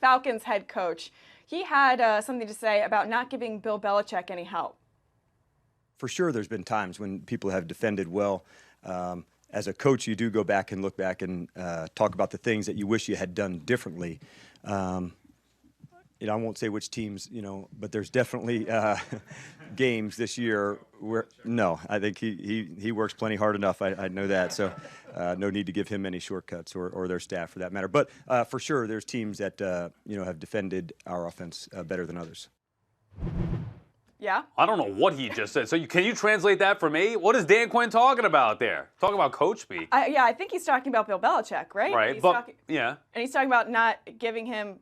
Falcons head coach. He had something to say about not giving Bill Belichick any help. For sure, there's been times when people have defended well. As a coach, you do go back and look back and talk about the things that you wish you had done differently. I won't say which teams, but there's definitely games this year where I think he works plenty hard enough. I know that, so no need to give him any shortcuts or their staff for that matter. But for sure, there's teams that have defended our offense better than others. Yeah. I don't know what he just said. So can you translate that for me? What is Dan Quinn talking about there? Talking about coach speak. I think he's talking about Bill Belichick, right? Right. And he's talking about not giving him.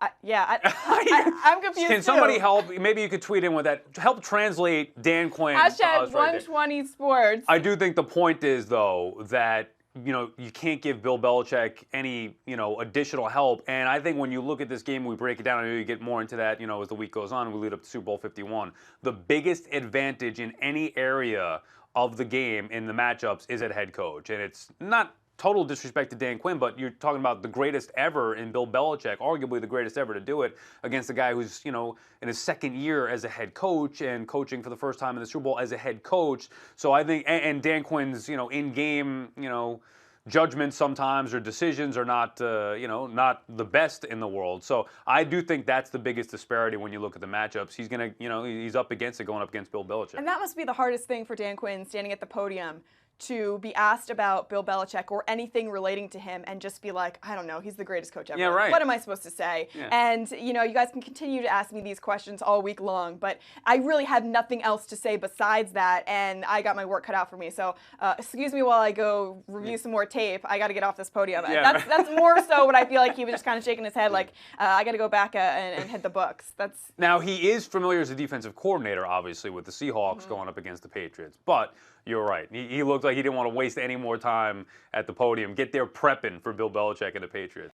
I'm confused. Can somebody help? Maybe you could tweet in with that. Help translate Dan Quinn. Hashtag 120 Sports. I do think the point is, though, that you can't give Bill Belichick any, additional help. And I think when you look at this game, we break it down. I know you get more into that, as the week goes on. We lead up to Super Bowl 51. The biggest advantage in any area of the game in the matchups is at head coach. And it's not total disrespect to Dan Quinn, but you're talking about the greatest ever in Bill Belichick, arguably the greatest ever to do it against a guy who's, in his second year as a head coach and coaching for the first time in the Super Bowl as a head coach. So I think, and Dan Quinn's, in-game, judgments sometimes or decisions are not, not the best in the world. So I do think that's the biggest disparity when you look at the matchups. He's going to, he's up against it going up against Bill Belichick. And that must be the hardest thing for Dan Quinn standing at the podium, to be asked about Bill Belichick or anything relating to him and just be like, I don't know, he's the greatest coach ever. Yeah, right. What am I supposed to say? Yeah. And, you guys can continue to ask me these questions all week long, but I really have nothing else to say besides that, and I got my work cut out for me. So excuse me while I go review some more tape. I got to get off this podium. Yeah, that's more so what I feel like he was just kind of shaking his head like, I got to go back and hit the books. Now, he is familiar as a defensive coordinator, obviously, with the Seahawks going up against the Patriots, but you're right. He looked like he didn't want to waste any more time at the podium. Get there prepping for Bill Belichick and the Patriots.